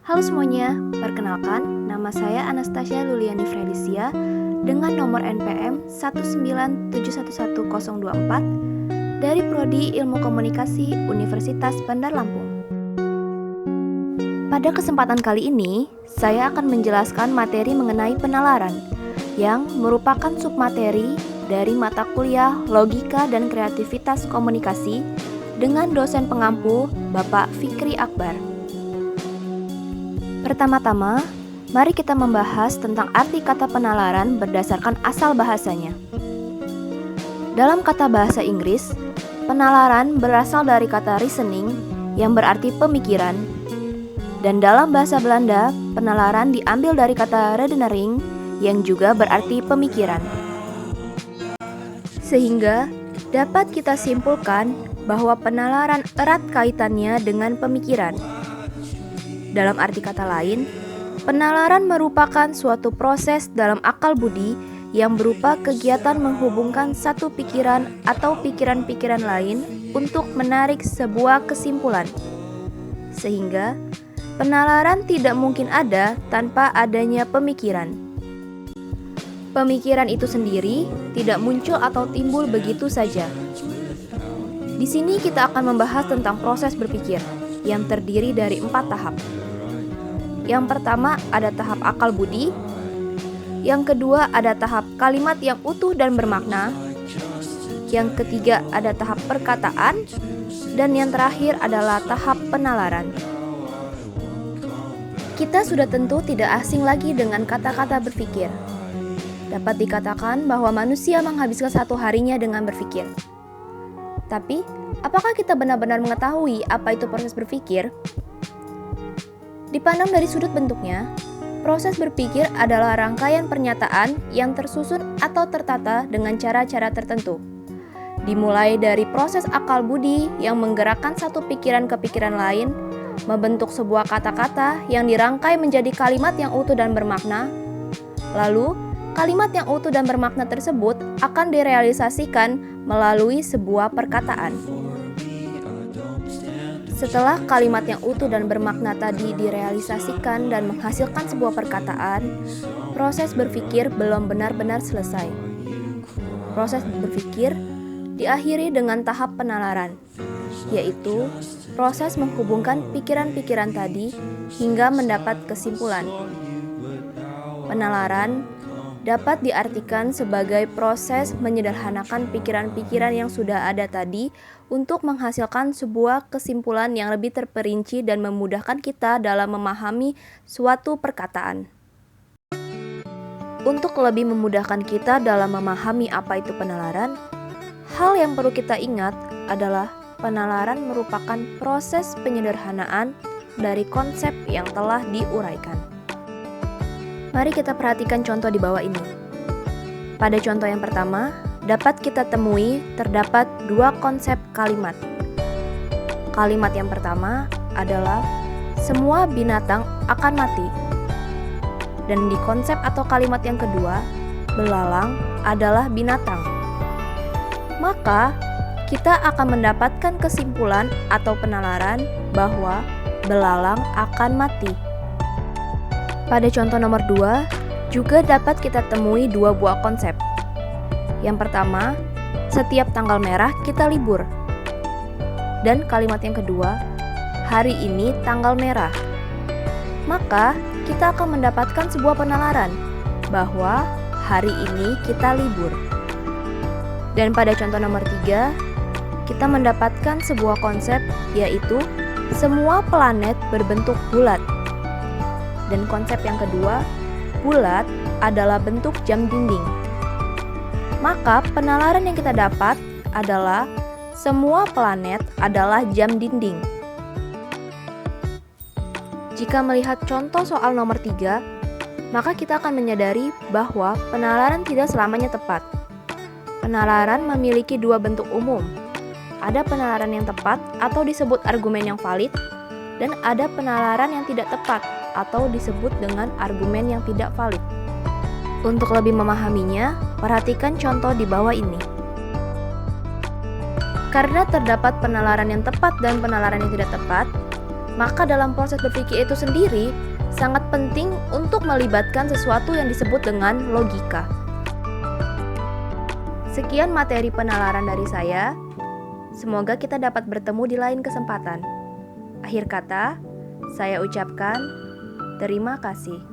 Halo semuanya, perkenalkan nama saya Anastasia Luliani Frelisia dengan nomor NPM 197111024 dari Prodi Ilmu Komunikasi Universitas Bandar Lampung. Pada kesempatan kali ini, saya akan menjelaskan materi mengenai penalaran yang merupakan submateri dari mata kuliah Logika dan Kreativitas Komunikasi dengan dosen pengampu Bapak Fikri Akbar. Pertama-tama, mari kita membahas tentang arti kata penalaran berdasarkan asal bahasanya. Dalam kata bahasa Inggris, penalaran berasal dari kata reasoning yang berarti pemikiran. Dan dalam bahasa Belanda, penalaran diambil dari kata redenering yang juga berarti pemikiran. Sehingga dapat kita simpulkan bahwa penalaran erat kaitannya dengan pemikiran. Dalam arti kata lain, penalaran merupakan suatu proses dalam akal budi yang berupa kegiatan menghubungkan satu pikiran atau pikiran-pikiran lain untuk menarik sebuah kesimpulan. Sehingga, penalaran tidak mungkin ada tanpa adanya pemikiran. Pemikiran itu sendiri tidak muncul atau timbul begitu saja. Di sini kita akan membahas tentang proses berpikir yang terdiri dari 4 tahap. Yang pertama ada tahap akal budi, yang kedua ada tahap kalimat yang utuh dan bermakna, yang ketiga ada tahap perkataan, dan yang terakhir adalah tahap penalaran. Kita sudah tentu tidak asing lagi dengan kata-kata berpikir. Dapat dikatakan bahwa manusia menghabiskan satu harinya dengan berpikir. Tapi, apakah kita benar-benar mengetahui apa itu proses berpikir? Dipandang dari sudut bentuknya, proses berpikir adalah rangkaian pernyataan yang tersusun atau tertata dengan cara-cara tertentu. Dimulai dari proses akal budi yang menggerakkan satu pikiran ke pikiran lain, membentuk sebuah kata-kata yang dirangkai menjadi kalimat yang utuh dan bermakna. Lalu, kalimat yang utuh dan bermakna tersebut akan direalisasikan melalui sebuah perkataan. Setelah kalimat yang utuh dan bermakna tadi direalisasikan dan menghasilkan sebuah perkataan, proses berpikir belum benar-benar selesai. Proses berpikir diakhiri dengan tahap penalaran, yaitu proses menghubungkan pikiran-pikiran tadi hingga mendapat kesimpulan. Penalaran dapat diartikan sebagai proses menyederhanakan pikiran-pikiran yang sudah ada tadi untuk menghasilkan sebuah kesimpulan yang lebih terperinci dan memudahkan kita dalam memahami suatu perkataan. Untuk lebih memudahkan kita dalam memahami apa itu penalaran, hal yang perlu kita ingat adalah penalaran merupakan proses penyederhanaan dari konsep yang telah diuraikan. Mari kita perhatikan contoh di bawah ini. Pada contoh yang pertama, dapat kita temui terdapat 2 konsep kalimat. Kalimat yang pertama adalah semua binatang akan mati. Dan di konsep atau kalimat yang kedua, belalang adalah binatang. Maka, kita akan mendapatkan kesimpulan atau penalaran bahwa belalang akan mati. Pada contoh nomor 2, juga dapat kita temui 2 buah konsep. Yang pertama, setiap tanggal merah kita libur. Dan kalimat yang kedua, hari ini tanggal merah. Maka, kita akan mendapatkan sebuah penalaran bahwa hari ini kita libur. Dan pada contoh nomor 3, kita mendapatkan sebuah konsep yaitu semua planet berbentuk bulat. Dan konsep yang kedua, bulat adalah bentuk jam dinding. Maka penalaran yang kita dapat adalah semua planet adalah jam dinding. Jika melihat contoh soal nomor 3, maka kita akan menyadari bahwa penalaran tidak selamanya tepat. Penalaran memiliki 2 bentuk umum. Ada penalaran yang tepat atau disebut argumen yang valid, dan ada penalaran yang tidak tepat atau disebut dengan argumen yang tidak valid. Untuk lebih memahaminya, perhatikan contoh di bawah ini. Karena terdapat penalaran yang tepat dan penalaran yang tidak tepat, Maka dalam proses berpikir itu sendiri sangat penting untuk melibatkan sesuatu yang disebut dengan logika. Sekian materi penalaran dari saya. Semoga kita dapat bertemu di lain kesempatan. Akhir kata, saya ucapkan terima kasih.